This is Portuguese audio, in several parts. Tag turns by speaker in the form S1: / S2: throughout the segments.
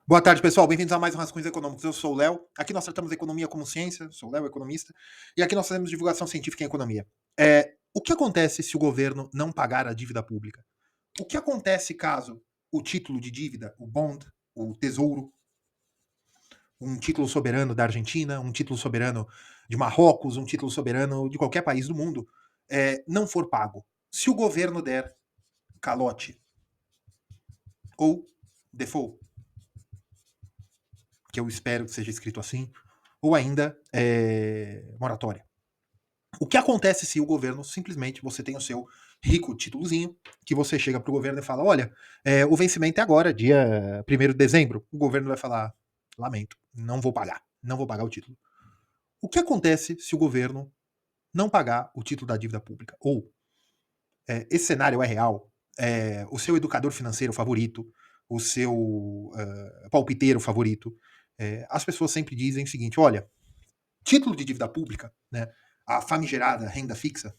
S1: Boa tarde, pessoal. Bem-vindos a mais um Rascunhos Econômicos. Eu sou o Léo. Aqui nós tratamos economia como ciência. Sou o Léo, economista. E aqui nós fazemos divulgação científica em economia. O que acontece se o governo não pagar a dívida pública? O que acontece caso o título de dívida, o bond, o tesouro, um título soberano da Argentina, um título soberano de Marrocos, um título soberano de qualquer país do mundo, não for pago? Se o governo der calote ou default, que eu espero que seja escrito assim, ou ainda moratória. O que acontece se o governo simplesmente você tem o seu rico títulozinho, que você chega para o governo e fala: olha, o vencimento é agora, dia 1º de dezembro. O governo vai falar: lamento, não vou pagar o título. O que acontece se o governo não pagar o título da dívida pública? Ou esse cenário é real? O seu educador financeiro favorito, o seu palpiteiro favorito, as pessoas sempre dizem o seguinte: olha, título de dívida pública, né, a famigerada renda fixa,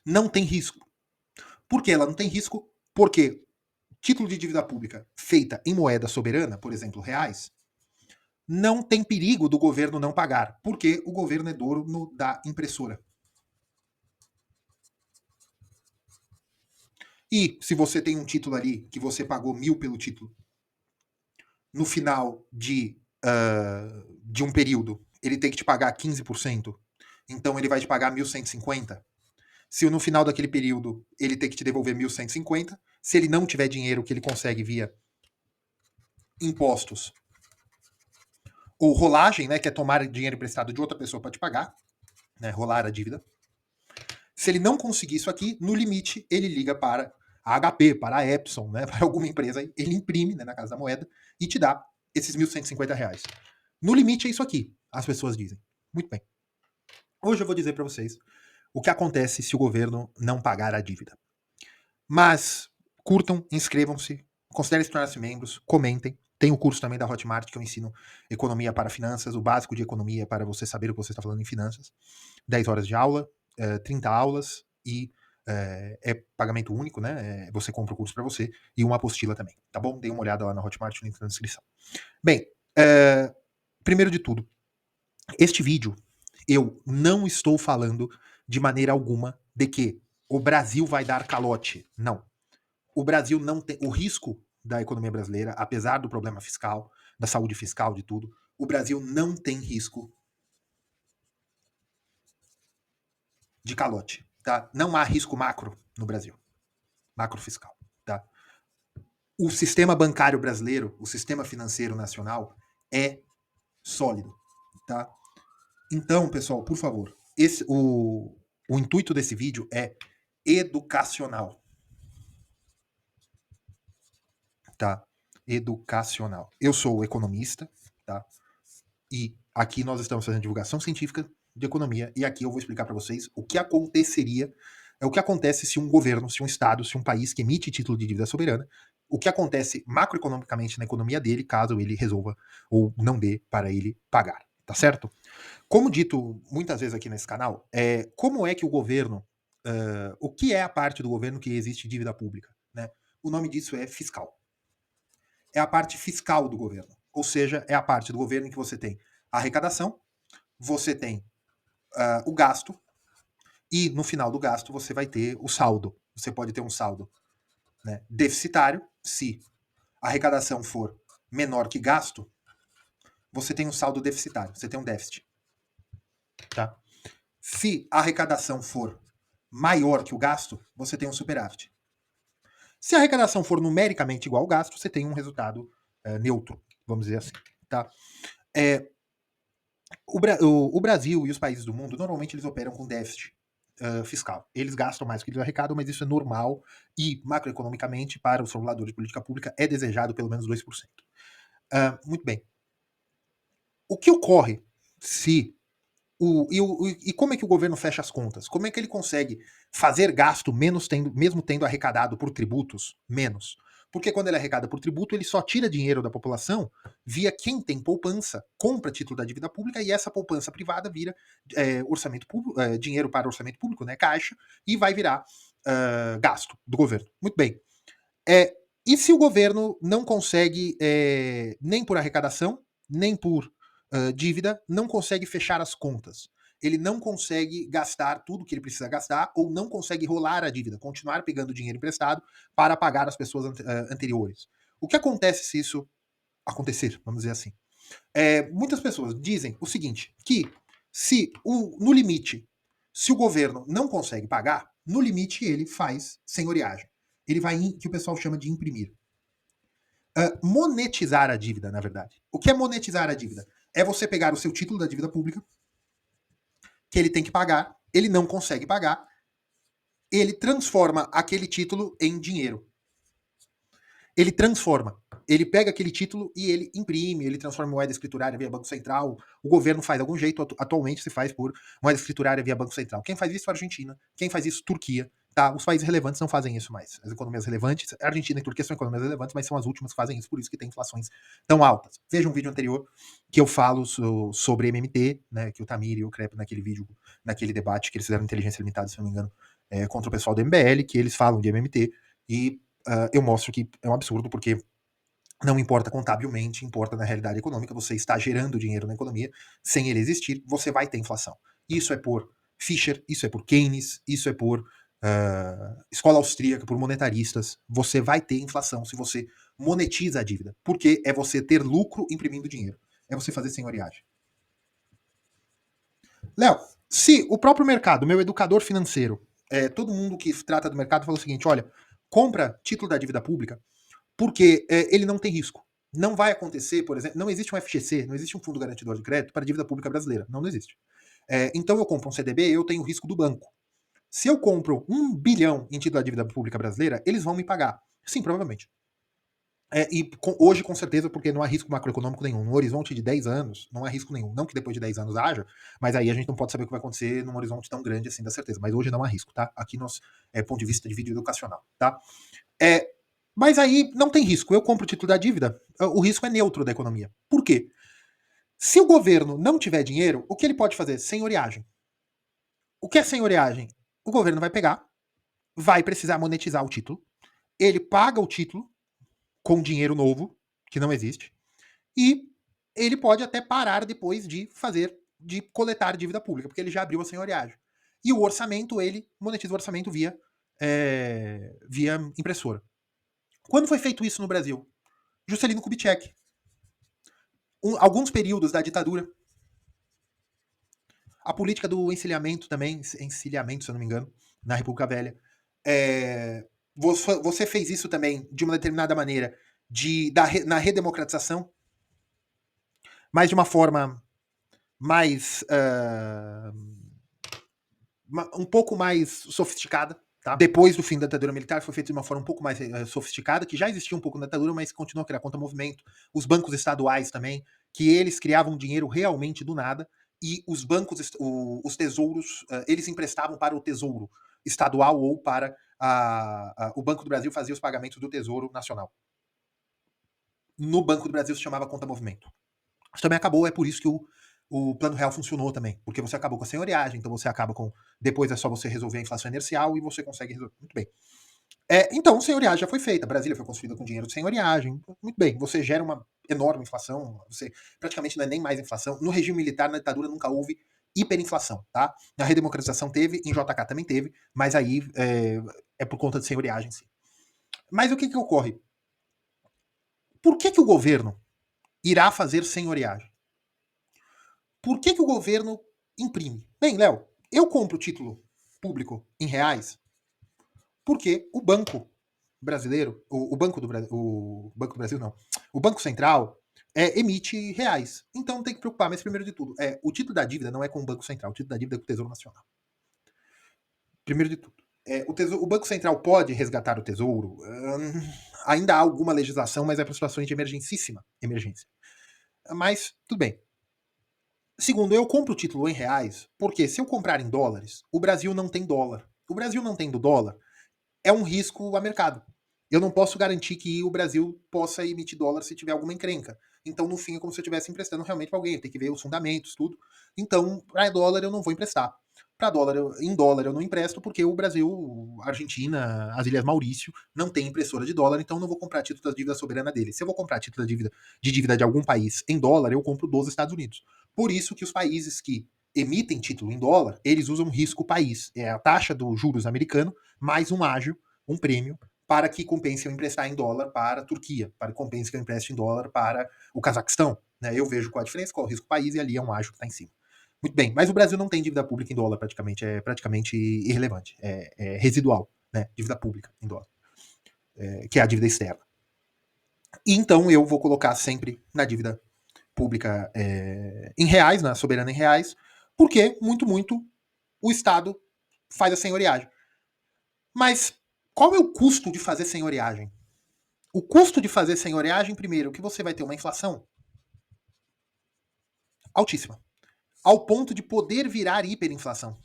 S1: não tem risco. Por que ela não tem risco? Porque título de dívida pública feita em moeda soberana, por exemplo, reais, não tem perigo do governo não pagar, porque o governo é dono da impressora. E se você tem um título ali que você pagou 1.000 pelo título, no final de um período, ele tem que te pagar 15%, então ele vai te pagar 1.150. Se no final daquele período ele tem que te devolver 1.150, se ele não tiver dinheiro que ele consegue via impostos ou rolagem, né, que é tomar dinheiro emprestado de outra pessoa para te pagar, né, rolar a dívida. Se ele não conseguir isso aqui, no limite ele liga para a HP, para a Epson, né, para alguma empresa, ele imprime, né, na Casa da Moeda e te dá esses 1.150 reais. No limite é isso aqui, as pessoas dizem. Muito bem. Hoje eu vou dizer para vocês o que acontece se o governo não pagar a dívida. Mas curtam, inscrevam-se, considerem se tornar-se membros, comentem. Tem o curso também da Hotmart que eu ensino economia para finanças, o básico de economia para você saber o que você está falando em finanças. 10 horas de aula, 30 aulas e é pagamento único, né? Você compra o curso para você e uma apostila também, tá bom? Dê uma olhada lá na Hotmart, link na descrição. Bem, primeiro de tudo, este vídeo eu não estou falando de maneira alguma de que o Brasil vai dar calote. Não. O Brasil não tem. O risco da economia brasileira, apesar do problema fiscal, da saúde fiscal, de tudo, o Brasil não tem risco de calote. Tá? Não há risco macro no Brasil. Macro fiscal. Tá? O sistema bancário brasileiro, o sistema financeiro nacional, é sólido. Tá? Então, pessoal, por favor, o intuito desse vídeo é educacional. Tá? Educacional. Eu sou economista, tá? E aqui nós estamos fazendo divulgação científica de economia e aqui eu vou explicar para vocês o que aconteceria, o que acontece se um governo, se um estado, se um país que emite título de dívida soberana, o que acontece macroeconomicamente na economia dele caso ele resolva ou não dê para ele pagar, tá certo? Como dito muitas vezes aqui nesse canal, como é que o governo, o que é a parte do governo que existe dívida pública, né? O nome disso é fiscal. É a parte fiscal do governo. Ou seja, é a parte do governo em que você tem a arrecadação, você tem o gasto, e no final do gasto você vai ter o saldo. Você pode ter um saldo, né, deficitário, se a arrecadação for menor que gasto, você tem um saldo deficitário, você tem um déficit. Tá? Se a arrecadação for maior que o gasto, você tem um superávit. Se a arrecadação for numericamente igual ao gasto, você tem um resultado neutro, vamos dizer assim. Tá? O Brasil e os países do mundo, normalmente eles operam com déficit fiscal. Eles gastam mais do que eles arrecadam, mas isso é normal e, macroeconomicamente, para os formuladores de política pública, é desejado pelo menos 2%. Muito bem. O que ocorre se e como é que o governo fecha as contas? Como é que ele consegue fazer gasto mesmo tendo arrecadado por tributos menos? Porque quando ele arrecada por tributo, ele só tira dinheiro da população via quem tem poupança, compra título da dívida pública e essa poupança privada vira orçamento público, dinheiro para orçamento público, né, caixa, e vai virar gasto do governo. Muito bem. E se o governo não consegue, nem por arrecadação, nem por dívida, não consegue fechar as contas? Ele não consegue gastar tudo que ele precisa gastar ou não consegue rolar a dívida, continuar pegando dinheiro emprestado para pagar as pessoas anteriores. O que acontece se isso acontecer, vamos dizer assim? Muitas pessoas dizem o seguinte, que se no limite, se o governo não consegue pagar, no limite ele faz senhoriagem. Ele vai, que o pessoal chama de imprimir. Monetizar a dívida, na verdade. O que é monetizar a dívida? É você pegar o seu título da dívida pública, que ele tem que pagar, ele não consegue pagar, ele transforma aquele título em dinheiro. Ele transforma. Ele pega aquele título e ele imprime, ele transforma em moeda escriturária via Banco Central. O governo faz de algum jeito, atualmente se faz por moeda escriturária via Banco Central. Quem faz isso é a Argentina, quem faz isso Turquia. Tá? Os países relevantes não fazem isso mais. As economias relevantes, a Argentina e a Turquia são economias relevantes, mas são as últimas que fazem isso, por isso que tem inflações tão altas. Veja um vídeo anterior que eu falo sobre MMT, né, que o Tamir e o Crepe naquele vídeo, naquele debate que eles fizeram inteligência limitada, se não me engano, contra o pessoal do MBL, que eles falam de MMT e eu mostro que é um absurdo, porque não importa contabilmente, importa na realidade econômica, você está gerando dinheiro na economia, sem ele existir, você vai ter inflação. Isso é por Fischer, isso é por Keynes, isso é por escola austríaca, por monetaristas. Você vai ter inflação se você monetiza a dívida, porque é você ter lucro imprimindo dinheiro. É você fazer senhoriagem. Léo, se o próprio mercado, meu educador financeiro, todo mundo que trata do mercado fala o seguinte, olha, compra título da dívida pública, porque ele não tem risco. Não vai acontecer, por exemplo, não existe um FGC, não existe um fundo garantidor de crédito para a dívida pública brasileira. Não existe. Então eu compro um CDB, eu tenho o risco do banco. Se eu compro 1 bilhão em título da dívida pública brasileira, eles vão me pagar. Sim, provavelmente. Hoje, com certeza, porque não há risco macroeconômico nenhum. No horizonte de 10 anos, não há risco nenhum. Não que depois de 10 anos haja, mas aí a gente não pode saber o que vai acontecer num horizonte tão grande assim da certeza. Mas hoje não há risco, tá? Aqui, nosso ponto de vista de vídeo educacional, tá? Mas aí não tem risco. Eu compro o título da dívida, o risco é neutro da economia. Por quê? Se o governo não tiver dinheiro, o que ele pode fazer? Senhoriagem. O que é senhoriagem? O governo vai pegar, vai precisar monetizar o título, ele paga o título com dinheiro novo, que não existe, e ele pode até parar depois de coletar dívida pública, porque ele já abriu a senhoriagem. E o orçamento, ele monetiza o orçamento via impressora. Quando foi feito isso no Brasil? Juscelino Kubitschek. Alguns períodos da ditadura. A política do encilhamento também, encilhamento, se eu não me engano, na República Velha. Você fez isso também de uma determinada maneira na redemocratização, mas de uma forma mais um pouco mais sofisticada. Tá? Depois do fim da ditadura militar, foi feito de uma forma um pouco mais sofisticada, que já existia um pouco na ditadura, mas continuou a criar contra-movimento. Os bancos estaduais também, que eles criavam dinheiro realmente do nada, e os bancos, os tesouros, eles emprestavam para o tesouro estadual ou para o Banco do Brasil fazia os pagamentos do Tesouro Nacional. No Banco do Brasil se chamava conta-movimento. Isso também acabou, é por isso que o Plano Real funcionou também, porque você acabou com a senhoriagem, então você acaba com... Depois é só você resolver a inflação inercial e você consegue resolver. Muito bem. Então, senhoriagem já foi feita. Brasília foi construída com dinheiro de senhoriagem. Muito bem, você gera uma enorme inflação, você praticamente não é nem mais inflação. No regime militar, na ditadura, nunca houve hiperinflação, tá? Na redemocratização teve, em JK também teve, mas aí é por conta de senhoriagem, sim. Mas o que ocorre? Por que o governo irá fazer senhoriagem? Por que o governo imprime? Bem, Léo, eu compro o título público em reais porque o banco brasileiro, o Banco do Brasil, o Banco do Brasil não, o Banco Central emite reais. Então não tem que preocupar, mas primeiro de tudo, o título da dívida não é com o Banco Central, o título da dívida é com o Tesouro Nacional. Primeiro de tudo. O Banco Central pode resgatar o Tesouro? Ainda há alguma legislação, mas é para situações de emergência. Mas, tudo bem. Segundo, eu compro o título em reais, porque se eu comprar em dólares, o Brasil não tem dólar. O Brasil não tendo dólar é um risco a mercado. Eu não posso garantir que o Brasil possa emitir dólar se tiver alguma encrenca. Então, no fim, é como se eu estivesse emprestando realmente para alguém. Tem que ver os fundamentos, tudo. Então, para dólar eu não vou emprestar. para dólar, em dólar eu não empresto porque o Brasil, a Argentina, as Ilhas Maurício não tem impressora de dólar, então eu não vou comprar título da dívida soberana dele. Se eu vou comprar título de dívida de algum país em dólar, eu compro dos Estados Unidos. Por isso que os países que emitem título em dólar, eles usam risco país. É a taxa dos juros americano mais um ágio, um prêmio, para que compense eu emprestar em dólar para a Turquia, para que compense que eu empreste em dólar para o Cazaquistão. Né? Eu vejo qual a diferença, qual é o risco país, e ali é um ágio que está em cima. Muito bem, mas o Brasil não tem dívida pública em dólar praticamente, é praticamente irrelevante, é residual, né? Dívida pública em dólar, que é a dívida externa. E então eu vou colocar sempre na dívida pública em reais, na soberana em reais, porque muito o Estado faz a senhoriagem. Mas qual é o custo de fazer senhoriagem? O custo de fazer senhoriagem, primeiro, que você vai ter uma inflação altíssima, ao ponto de poder virar hiperinflação.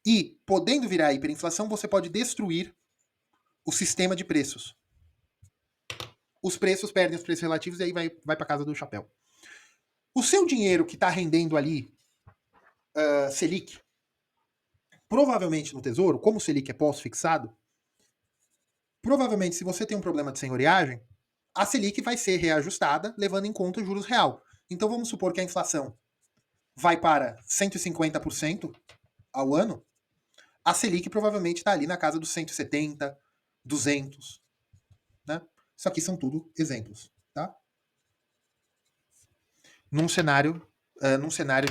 S1: E, podendo virar hiperinflação, você pode destruir o sistema de preços. Os preços perdem os preços relativos e aí vai para casa do chapéu. O seu dinheiro que está rendendo ali, Selic, provavelmente no Tesouro, como o Selic é pós-fixado, provavelmente se você tem um problema de senhoriagem, a Selic vai ser reajustada levando em conta o juros real. Então vamos supor que a inflação vai para 150% ao ano, a Selic provavelmente está ali na casa dos 170, 200. Né? Isso aqui são tudo exemplos. Tá? Num cenário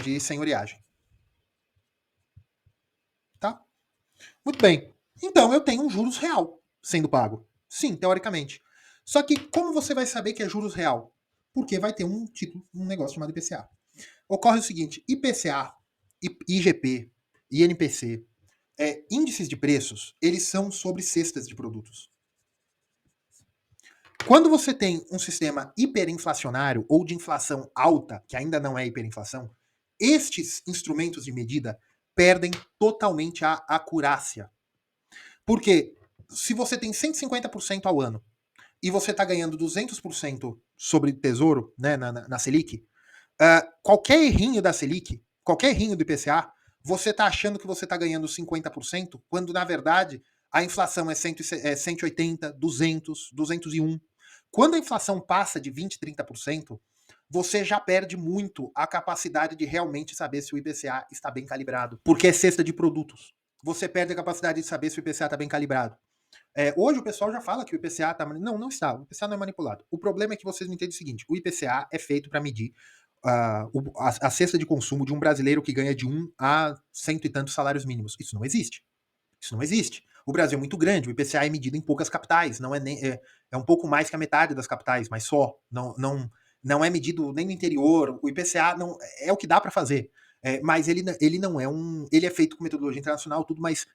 S1: de senhoriagem. Tá? Muito bem. Então eu tenho um juros real sendo pago. Sim, teoricamente. Só que como você vai saber que é juros real? Porque vai ter um título, um negócio chamado IPCA. Ocorre o seguinte: IPCA, IGP, INPC, índices de preços, eles são sobre cestas de produtos. Quando você tem um sistema hiperinflacionário ou de inflação alta, que ainda não é hiperinflação, estes instrumentos de medida perdem totalmente a acurácia. Porque se você tem 150% ao ano e você está ganhando 200% sobre tesouro, né, na Selic, qualquer errinho da Selic, qualquer errinho do IPCA, você está achando que você está ganhando 50%, quando na verdade a inflação é 180, 200, 201. Quando a inflação passa de 20, 30%, você já perde muito a capacidade de realmente saber se o IPCA está bem calibrado, porque é cesta de produtos. Você perde a capacidade de saber se o IPCA está bem calibrado. Hoje o pessoal já fala que o IPCA está... Não está. O IPCA não é manipulado. O problema é que vocês não entendem o seguinte: o IPCA é feito para medir a cesta de consumo de um brasileiro que ganha de 1 a cento e tantos salários mínimos. Isso não existe. Isso não existe. O Brasil é muito grande, o IPCA é medido em poucas capitais, não é nem, é um pouco mais que a metade das capitais, mas só. Não é medido nem no interior. O IPCA não é o que dá para fazer. Mas ele não é um. Ele é feito com metodologia internacional, tudo, mas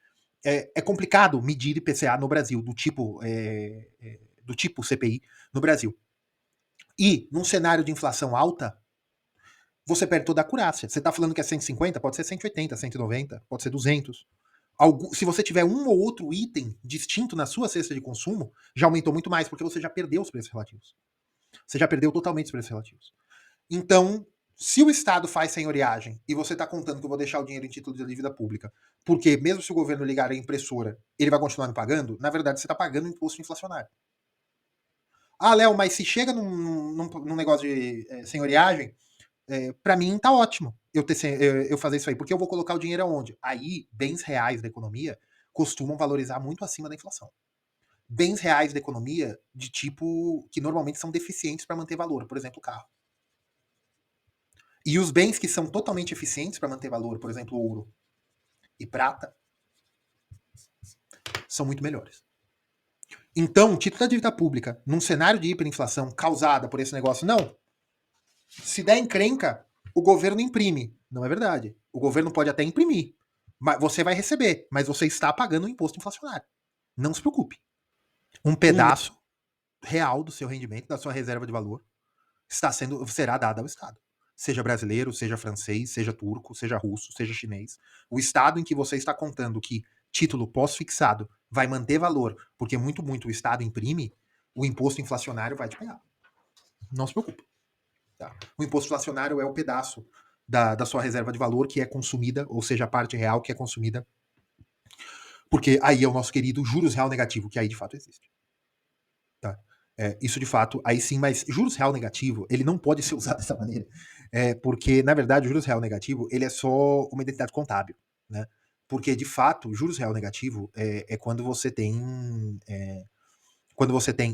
S1: é complicado medir IPCA no Brasil, do tipo CPI no Brasil. E, num cenário de inflação alta, você perde toda a acurácia. Você está falando que é 150, pode ser 180, 190, pode ser 200. Se você tiver um ou outro item distinto na sua cesta de consumo, já aumentou muito mais, porque você já perdeu os preços relativos. Você já perdeu totalmente os preços relativos. Então, se o Estado faz senhoriagem e você está contando que eu vou deixar o dinheiro em título de dívida pública, porque mesmo se o governo ligar a impressora, ele vai continuar me pagando, na verdade você está pagando um imposto inflacionário. Ah, Léo, mas se chega num negócio de senhoriagem, para mim tá ótimo eu fazer isso aí, porque eu vou colocar o dinheiro aonde? Aí, bens reais da economia costumam valorizar muito acima da inflação. Bens reais da economia de tipo que normalmente são deficientes para manter valor, por exemplo, o carro. E os bens que são totalmente eficientes para manter valor, por exemplo, ouro e prata, são muito melhores. Então, o título da dívida pública, num cenário de hiperinflação causada por esse negócio, não. Se der encrenca, o governo imprime. Não é verdade. O governo pode até imprimir. Mas você vai receber, mas você está pagando o imposto inflacionário. Não se preocupe. Um pedaço real do seu rendimento, da sua reserva de valor, será dado ao Estado. Seja brasileiro, seja francês, seja turco, seja russo, seja chinês. O Estado em que você está contando que título pós-fixado vai manter valor, porque muito o Estado imprime, o imposto inflacionário vai te pegar. Não se preocupe. Tá? O imposto inflacionário é o pedaço da sua reserva de valor que é consumida, ou seja, a parte real que é consumida, porque aí é o nosso querido juros real negativo, que aí de fato existe. Tá? Isso de fato, aí sim, mas juros real negativo, ele não pode ser usado dessa maneira, porque, na verdade, o juros real negativo, ele é só uma identidade contábil, né? Porque, de fato, juros real negativo é quando você tem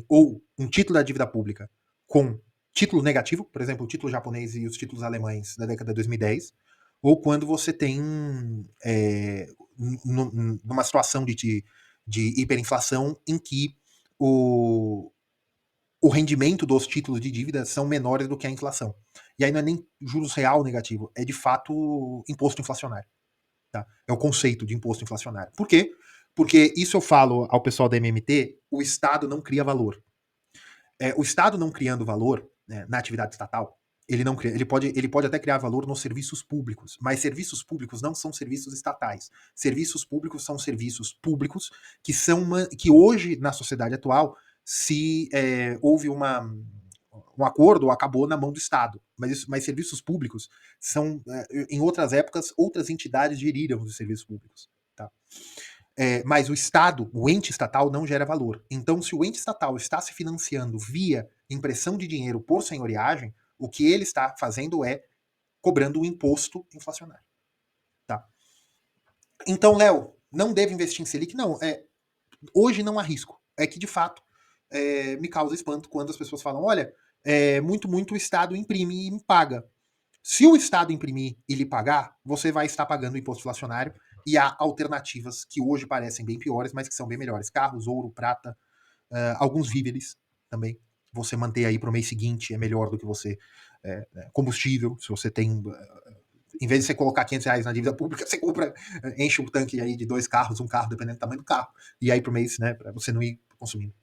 S1: ou um título da dívida pública com título negativo, por exemplo, o título japonês e os títulos alemães da década de 2010, ou quando você tem numa situação de hiperinflação em que o, o rendimento dos títulos de dívida são menores do que a inflação. E aí não é nem juros real negativo, é de fato imposto inflacionário. Tá? É o conceito de imposto inflacionário. Por quê? Porque isso eu falo ao pessoal da MMT, o Estado não cria valor. O Estado não criando valor, né, na atividade estatal, ele não cria, ele pode até criar valor nos serviços públicos, mas serviços públicos não são serviços estatais. Serviços públicos são serviços públicos que hoje, na sociedade atual, se houve um acordo, acabou na mão do Estado. Mas serviços públicos são, em outras épocas, outras entidades geriram os serviços públicos. Tá? Mas o Estado, o ente estatal, não gera valor. Então, se o ente estatal está se financiando via impressão de dinheiro por senhoriagem, o que ele está fazendo é cobrando um imposto inflacionário. Tá? Então, Léo, não deve investir em Selic? Não, hoje não há risco. É que, de fato, me causa espanto quando as pessoas falam, olha, muito o Estado imprime e me paga. Se o Estado imprimir e lhe pagar, você vai estar pagando o imposto inflacionário e há alternativas que hoje parecem bem piores, mas que são bem melhores. Carros, ouro, prata, alguns víveres também. Você manter aí para o mês seguinte é melhor do que você... combustível, se você tem... em vez de você colocar R$ 500 na dívida pública, você compra, enche o tanque aí de 2 carros, um carro, dependendo do tamanho do carro. E aí pro mês, né, para você não ir consumindo.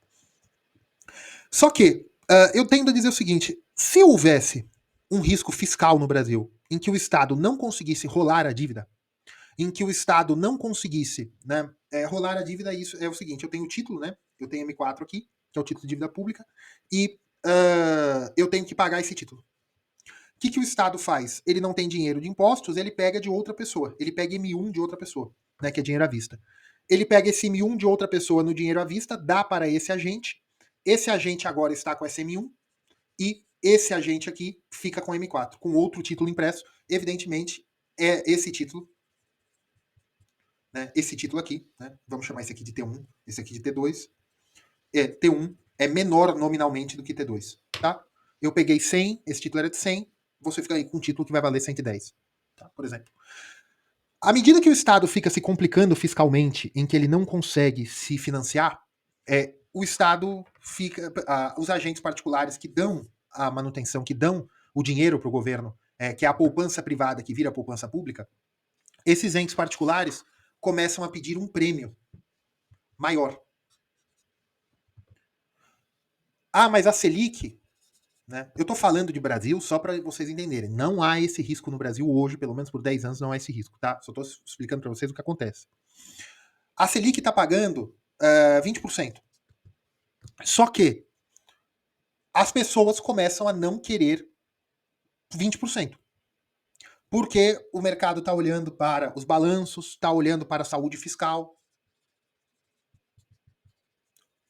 S1: Só que eu tendo a dizer o seguinte, se houvesse um risco fiscal no Brasil em que o Estado não conseguisse rolar a dívida, em que o Estado não conseguisse, né, rolar a dívida, isso é o seguinte, eu tenho o título, né, eu tenho M4 aqui, que é o título de dívida pública, e eu tenho que pagar esse título. O que o Estado faz? Ele não tem dinheiro de impostos, ele pega de outra pessoa, ele pega M1 de outra pessoa, né, que é dinheiro à vista. Ele pega esse M1 de outra pessoa no dinheiro à vista, dá para esse agente agora está com esse M1, e esse agente aqui fica com M4, com outro título impresso. Evidentemente, é esse título, né? Esse título aqui, né? Vamos chamar esse aqui de T1, esse aqui de T2. T1 é menor nominalmente do que T2, tá? Eu peguei 100, esse título era de 100, você fica aí com um título que vai valer 110, tá? Por exemplo. À medida que o Estado fica se complicando fiscalmente, em que ele não consegue se financiar, o Estado fica. Os agentes particulares que dão a manutenção, que dão o dinheiro para o governo, que é a poupança privada que vira a poupança pública, esses entes particulares começam a pedir um prêmio maior. Ah, mas a Selic, né? Eu estou falando de Brasil só para vocês entenderem. Não há esse risco no Brasil hoje, pelo menos por 10 anos não há esse risco, tá? Só estou explicando para vocês o que acontece. A Selic está pagando 20%. Só que as pessoas começam a não querer 20%. Porque o mercado está olhando para os balanços, está olhando para a saúde fiscal,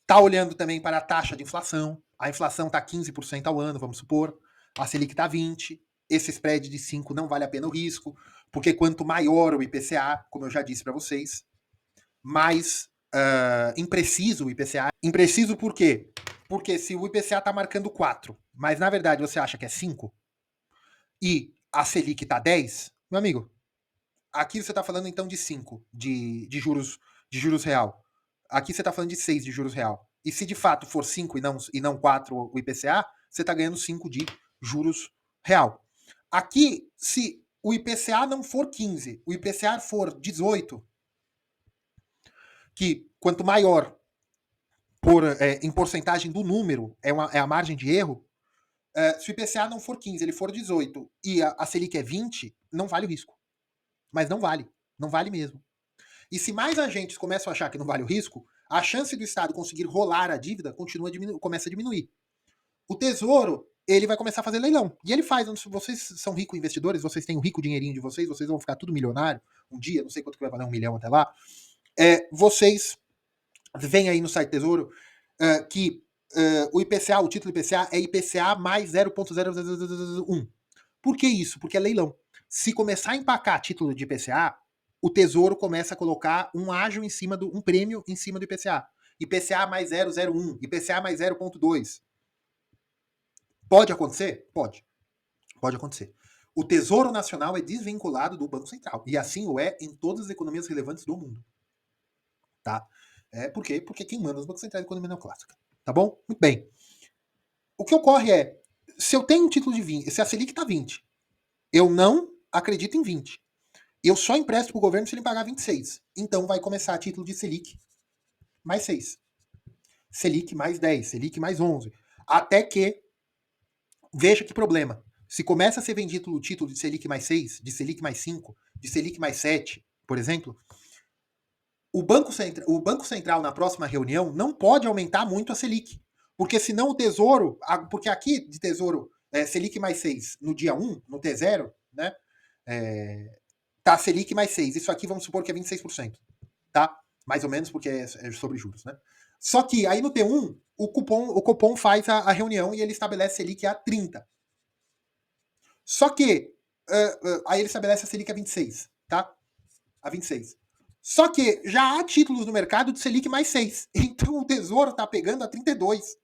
S1: está olhando também para a taxa de inflação. A inflação está 15% ao ano, vamos supor. A Selic está 20%. Esse spread de 5 não vale a pena o risco, porque quanto maior o IPCA, como eu já disse para vocês, mais impreciso o IPCA. Impreciso por quê? Porque se o IPCA está marcando 4, mas na verdade você acha que é 5, e a Selic está 10, meu amigo, aqui você está falando então de 5 de juros real. Aqui você está falando de 6 de juros real. E se de fato for 5 e não 4 o IPCA, você está ganhando 5 de juros real. Aqui, se o IPCA não for 15, o IPCA for 18, que quanto maior em porcentagem do número é a margem de erro, se o IPCA não for 15, ele for 18 e a Selic é 20, não vale o risco. Mas não vale. Não vale mesmo. E se mais agentes começam a achar que não vale o risco, a chance do Estado conseguir rolar a dívida começa a diminuir. O Tesouro ele vai começar a fazer leilão. E ele faz, vocês são ricos investidores, vocês têm o rico dinheirinho de vocês vão ficar tudo milionário um dia, não sei quanto que vai valer 1 milhão até lá. Vocês veem aí no site Tesouro que o IPCA, o título IPCA é IPCA mais 0,001. Por que isso? Porque é leilão. Se começar a empacar título de IPCA, o Tesouro começa a colocar um ágio em cima um prêmio em cima do IPCA. IPCA mais 0,01, IPCA mais 0,2. Pode acontecer? Pode. Pode acontecer. O Tesouro Nacional é desvinculado do Banco Central. E assim o é em todas as economias relevantes do mundo. Tá? Por quê? Porque quem manda os bancos centrais é a economia neoclássica. Tá bom? Muito bem. O que ocorre é, se eu tenho um título de 20, se a Selic está 20, eu não acredito em 20. Eu só empresto para o governo se ele pagar 26. Então vai começar a título de Selic mais 6. Selic mais 10. Selic mais 11. Até que, veja que problema. Se começa a ser vendido o título de Selic mais 6, de Selic mais 5, de Selic mais 7, por exemplo, o Banco Central, na próxima reunião, não pode aumentar muito a Selic. Porque senão o Tesouro, porque aqui de Tesouro, Selic mais 6 no dia 1, no T0, né? Tá Selic mais 6. Isso aqui vamos supor que é 26%. Tá? Mais ou menos, porque é sobre juros, né? Só que aí no T1, o Copom faz a reunião e ele estabelece Selic a 30. Só que aí ele estabelece a Selic a 26, tá? A 26. Só que já há títulos no mercado de Selic mais 6. Então o Tesouro tá pegando a 32.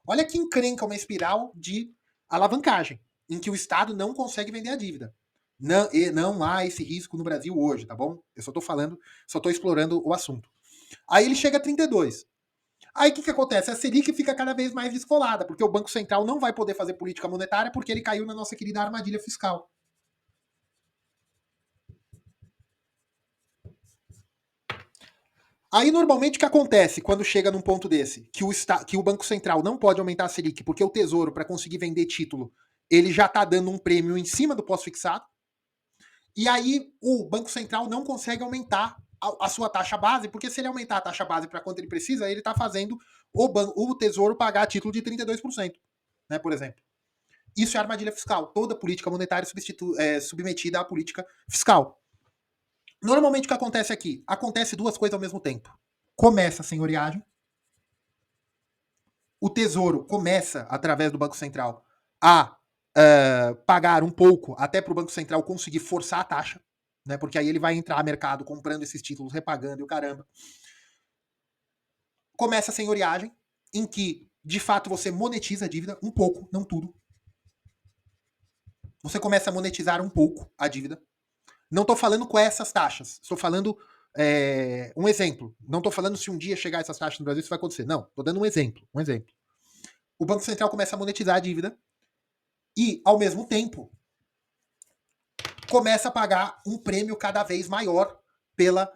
S1: Olha que encrenca uma espiral de alavancagem, em que o Estado não consegue vender a dívida. Não há esse risco no Brasil hoje, tá bom? Eu só tô explorando o assunto. Aí ele chega a 32. Aí o que acontece? A Selic fica cada vez mais descolada, porque o Banco Central não vai poder fazer política monetária porque ele caiu na nossa querida armadilha fiscal. Aí, normalmente, o que acontece quando chega num ponto desse? Que o Banco Central não pode aumentar a Selic porque o Tesouro, para conseguir vender título, ele já está dando um prêmio em cima do pós-fixado. E aí, o Banco Central não consegue aumentar a sua taxa base, porque se ele aumentar a taxa base para quanto ele precisa, ele está fazendo o Tesouro pagar título de 32%, né, por exemplo. Isso é armadilha fiscal. Toda política monetária é submetida à política fiscal. Normalmente o que acontece aqui? Acontece duas coisas ao mesmo tempo. Começa a senhoriagem. O Tesouro começa, através do Banco Central, a pagar um pouco, até para o Banco Central conseguir forçar a taxa, né? Porque aí ele vai entrar no mercado comprando esses títulos, repagando e o caramba. Começa a senhoriagem, em que, de fato, você monetiza a dívida um pouco, não tudo. Você começa a monetizar um pouco a dívida. Não estou falando com essas taxas. Estou falando um exemplo. Não estou falando se um dia chegar essas taxas no Brasil, isso vai acontecer. Não, estou dando um exemplo. Um exemplo. O Banco Central começa a monetizar a dívida e, ao mesmo tempo, começa a pagar um prêmio cada vez maior pela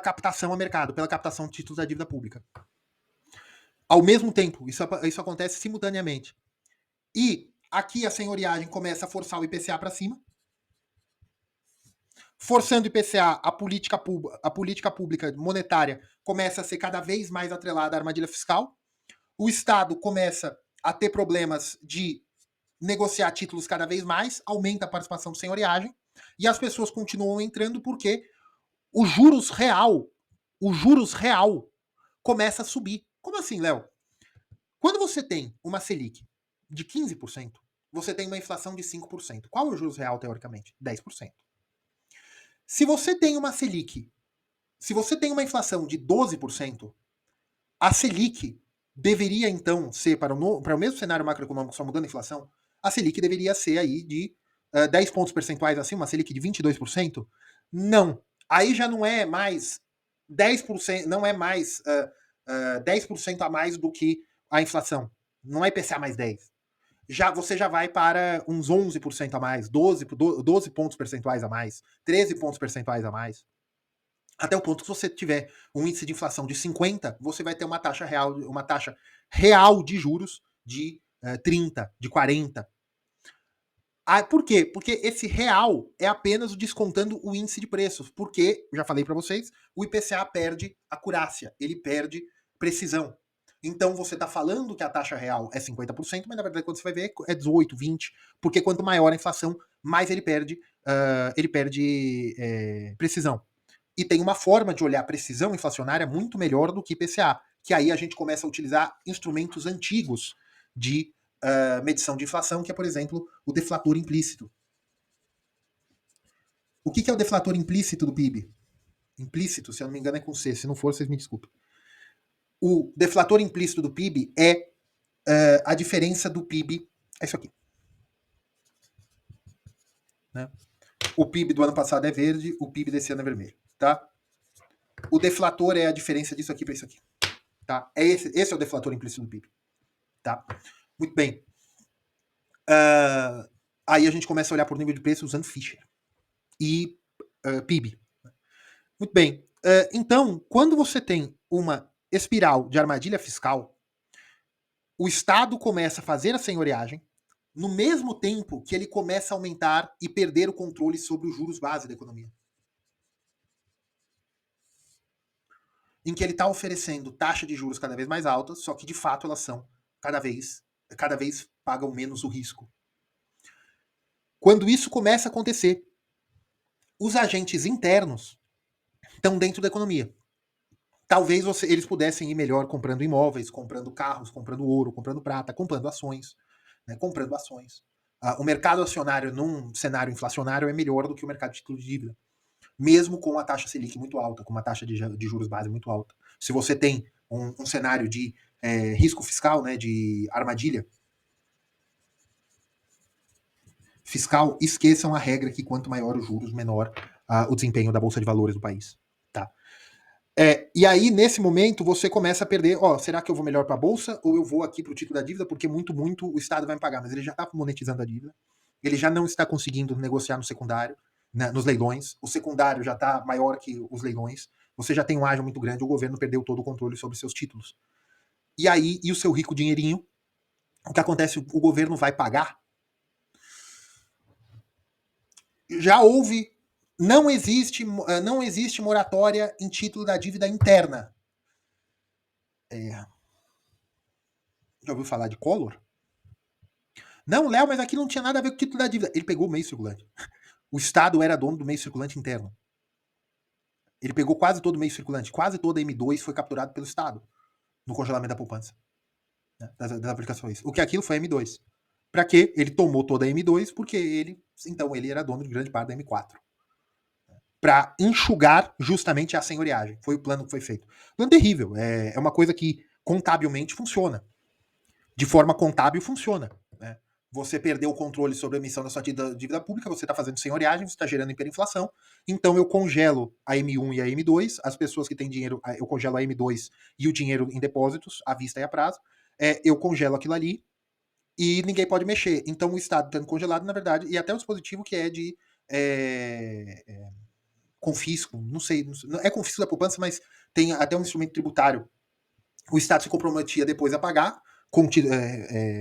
S1: captação a mercado, pela captação de títulos da dívida pública. Ao mesmo tempo, isso acontece simultaneamente. E aqui a senhoriagem começa a forçar o IPCA para cima. Forçando o IPCA, a política pública monetária começa a ser cada vez mais atrelada à armadilha fiscal. O Estado começa a ter problemas de negociar títulos cada vez mais, aumenta a participação de senhoriagem, e as pessoas continuam entrando porque o juros real começa a subir. Como assim, Léo? Quando você tem uma Selic de 15%, você tem uma inflação de 5%. Qual é o juros real, teoricamente? 10%. Se você tem uma Selic, se você tem uma inflação de 12%, a Selic deveria, então, ser, para o mesmo cenário macroeconômico, só mudando a inflação, a Selic deveria ser aí de 10 pontos percentuais acima, uma Selic de 22%? Não. Aí já não é mais 10%, não é mais 10% a mais do que a inflação. Não é IPCA mais 10. Você já vai para uns 11% a mais, 12 pontos percentuais a mais, 13 pontos percentuais a mais. Até o ponto que se você tiver um índice de inflação de 50, você vai ter uma taxa real de juros de 30, de 40. Por quê? Porque esse real é apenas descontando o índice de preços. Porque, já falei para vocês, o IPCA perde acurácia, ele perde precisão. Então você está falando que a taxa real é 50%, mas na verdade quando você vai ver é 18, 20, porque quanto maior a inflação, mais ele perde precisão. E tem uma forma de olhar precisão inflacionária muito melhor do que IPCA, que aí a gente começa a utilizar instrumentos antigos de medição de inflação, que é, por exemplo, o deflator implícito. O que é o deflator implícito do PIB? Implícito, se eu não me engano, é com C. Se não for, vocês me desculpem. O deflator implícito do PIB é a diferença do PIB. É isso aqui. Né? O PIB do ano passado é verde, o PIB desse ano é vermelho. Tá? O deflator é a diferença disso aqui para isso aqui. Tá? Esse é o deflator implícito do PIB. Tá? Muito bem. Aí a gente começa a olhar por nível de preço usando Fischer e PIB. Muito bem. Então, quando você tem uma espiral de armadilha fiscal, o Estado começa a fazer a senhoreagem no mesmo tempo que ele começa a aumentar e perder o controle sobre os juros base da economia. Em que ele está oferecendo taxa de juros cada vez mais altas, só que de fato elas são cada vez pagam menos o risco. Quando isso começa a acontecer, os agentes internos estão dentro da economia. Talvez eles pudessem ir melhor comprando imóveis, comprando carros, comprando ouro, comprando prata, comprando ações. Né, comprando ações. O mercado acionário num cenário inflacionário é melhor do que o mercado de título de dívida. Mesmo com a taxa Selic muito alta, com uma taxa de juros base muito alta. Se você tem um cenário de risco fiscal, né, de armadilha fiscal, esqueçam a regra que quanto maior os juros, menor o desempenho da Bolsa de Valores do país. Tá? E aí, nesse momento, você começa a perder, será que eu vou melhor para a Bolsa ou eu vou aqui para o título da dívida, porque muito o Estado vai me pagar, mas ele já está monetizando a dívida, ele já não está conseguindo negociar no secundário, né, nos leilões, o secundário já está maior que os leilões, você já tem um ágio muito grande, o governo perdeu todo o controle sobre seus títulos. E aí, o seu rico dinheirinho, o que acontece, o governo vai pagar? Já houve, não existe moratória em título da dívida interna. Já ouviu falar de Collor? Não, Léo, mas aqui não tinha nada a ver com o título da dívida. Ele pegou o meio circulante. O Estado era dono do meio circulante interno. Ele pegou quase todo o meio circulante. Quase toda a M2 foi capturado pelo Estado no congelamento da poupança. Né, das aplicações. O que aquilo foi a M2. Para quê? Ele tomou toda a M2 porque ele era dono de grande parte da M4. Para enxugar justamente a senhoreagem. Foi o plano que foi feito. Plano terrível. É uma coisa que contabilmente funciona. De forma contábil funciona. Né? Você perdeu o controle sobre a emissão da sua dívida pública, você está fazendo senhoreagem, você está gerando hiperinflação, então eu congelo a M1 e a M2, as pessoas que têm dinheiro, eu congelo a M2 e o dinheiro em depósitos, à vista e a prazo, eu congelo aquilo ali e ninguém pode mexer. Então o Estado estando congelado, na verdade, e até o dispositivo que é de confisco, não sei, é confisco da poupança, mas tem até um instrumento tributário. O Estado se comprometia depois a pagar,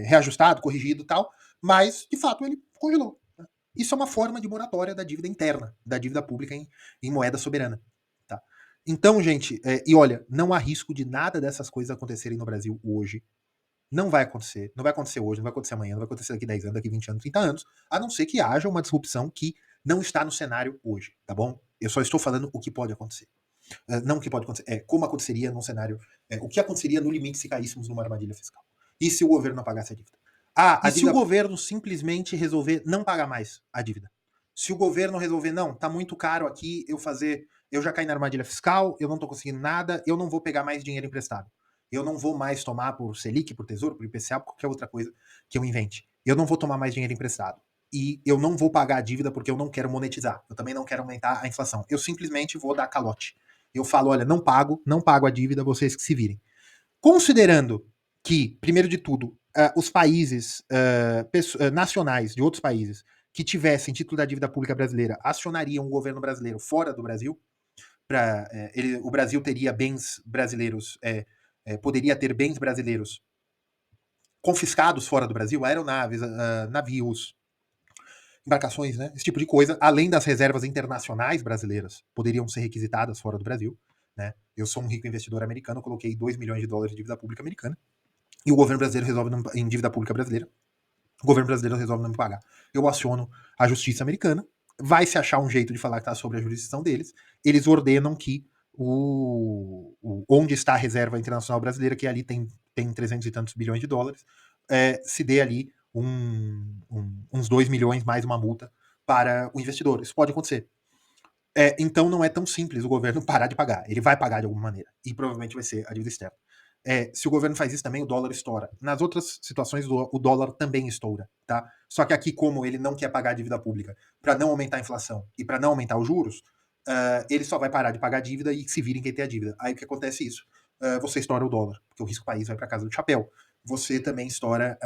S1: reajustado, corrigido e tal, mas, de fato, ele congelou. Né? Isso é uma forma de moratória da dívida interna, da dívida pública em moeda soberana. Tá? Então, gente, e olha, não há risco de nada dessas coisas acontecerem no Brasil hoje. Não vai acontecer. Não vai acontecer hoje, não vai acontecer amanhã, não vai acontecer daqui 10 anos, daqui 20 anos, 30 anos, a não ser que haja uma disrupção que não está no cenário hoje, tá bom? Eu só estou falando o que pode acontecer. Não o que pode acontecer, como aconteceria num cenário, o que aconteceria no limite se caíssemos numa armadilha fiscal. E se o governo não pagasse a dívida? Se o governo simplesmente resolver não pagar mais a dívida? Se o governo resolver, não, tá muito caro aqui eu já caí na armadilha fiscal, eu não tô conseguindo nada, eu não vou pegar mais dinheiro emprestado. Eu não vou mais tomar por Selic, por Tesouro, por IPCA, por qualquer outra coisa que eu invente. Eu não vou tomar mais dinheiro emprestado. E eu não vou pagar a dívida porque eu não quero monetizar. Eu também não quero aumentar a inflação. Eu simplesmente vou dar calote. Eu falo, olha, não pago a dívida, vocês que se virem. Considerando que, primeiro de tudo, os países nacionais de outros países que tivessem título da dívida pública brasileira acionariam o governo brasileiro fora do Brasil, o Brasil teria bens brasileiros, poderia ter bens brasileiros confiscados fora do Brasil, aeronaves, navios, embarcações, né? Esse tipo de coisa, além das reservas internacionais brasileiras, poderiam ser requisitadas fora do Brasil. né? Eu sou um rico investidor americano, coloquei 2 milhões de dólares de dívida pública americana, e o governo brasileiro resolve não, em dívida pública brasileira, o governo brasileiro resolve não me pagar. Eu aciono a justiça americana, vai se achar um jeito de falar que está sobre a jurisdição deles, eles ordenam que onde está a reserva internacional brasileira, que ali tem 300 e tantos bilhões de dólares, se dê ali uns 2 milhões mais uma multa para o investidor. Isso pode acontecer. Então não é tão simples o governo parar de pagar. Ele vai pagar de alguma maneira. E provavelmente vai ser a dívida externa. Se o governo faz isso também, o dólar estoura. Nas outras situações, o dólar também estoura. Tá? Só que aqui, como ele não quer pagar a dívida pública para não aumentar a inflação e para não aumentar os juros, ele só vai parar de pagar a dívida e se virem quem tem a dívida. Aí o que acontece é isso? Você estoura o dólar, porque o risco país vai para casa do chapéu. Você também estoura.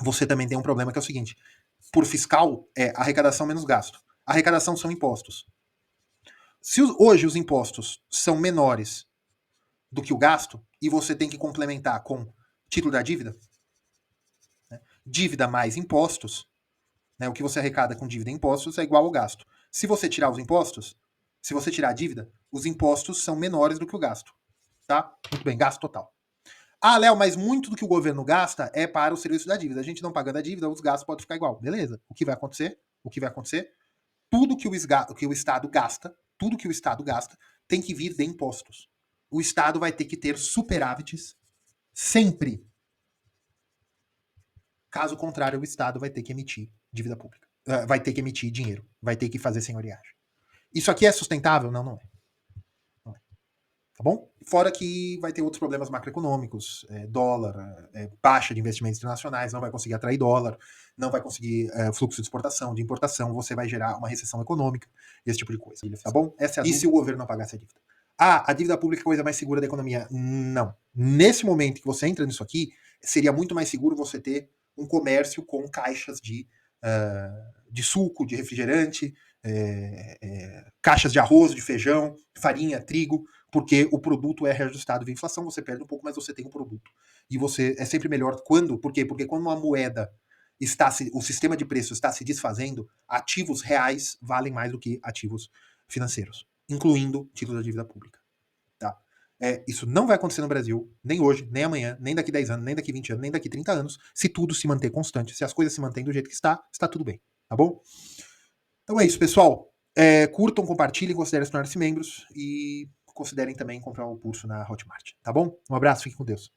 S1: Você também tem um problema que é o seguinte: por fiscal, é arrecadação menos gasto. Arrecadação são impostos. Se hoje os impostos são menores do que o gasto, e você tem que complementar com título da dívida, né? Dívida mais impostos, né? O que você arrecada com dívida e impostos é igual ao gasto. Se você tirar os impostos, se você tirar a dívida, os impostos são menores do que o gasto. Tá? Muito bem, gasto total. Ah, Léo, mas muito do que o governo gasta é para o serviço da dívida. A gente não pagando a dívida, os gastos podem ficar igual. Beleza. O que vai acontecer? O que vai acontecer? Tudo que o Estado gasta, tudo que o Estado gasta, tem que vir de impostos. O Estado vai ter que ter superávites sempre. Caso contrário, o Estado vai ter que emitir dívida pública. Vai ter que emitir dinheiro. Vai ter que fazer senhoriagem. Isso aqui é sustentável? Não, não é. Tá bom? Fora que vai ter outros problemas macroeconômicos, dólar, baixa de investimentos internacionais, não vai conseguir atrair dólar, não vai conseguir fluxo de exportação, de importação, você vai gerar uma recessão econômica, esse tipo de coisa. Tá bom? Essa é a se o governo não pagasse a dívida? Ah, a dívida pública é a coisa mais segura da economia. Não. Nesse momento que você entra nisso aqui, seria muito mais seguro você ter um comércio com caixas de suco, de refrigerante, caixas de arroz, de feijão, farinha, trigo, porque o produto é reajustado via inflação, você perde um pouco, mas você tem o produto. E você é sempre melhor quando, por quê? Porque quando uma moeda o sistema de preços está se desfazendo, ativos reais valem mais do que ativos financeiros, incluindo títulos da dívida pública. Tá? Isso não vai acontecer no Brasil, nem hoje, nem amanhã, nem daqui 10 anos, nem daqui 20 anos, nem daqui 30 anos, se tudo se manter constante, se as coisas se mantêm do jeito que está tudo bem, tá bom? Então é isso, pessoal. Curtam, compartilhem, considerem se tornar-se membros e considerem também comprar o curso na Hotmart, tá bom? Um abraço, fiquem com Deus.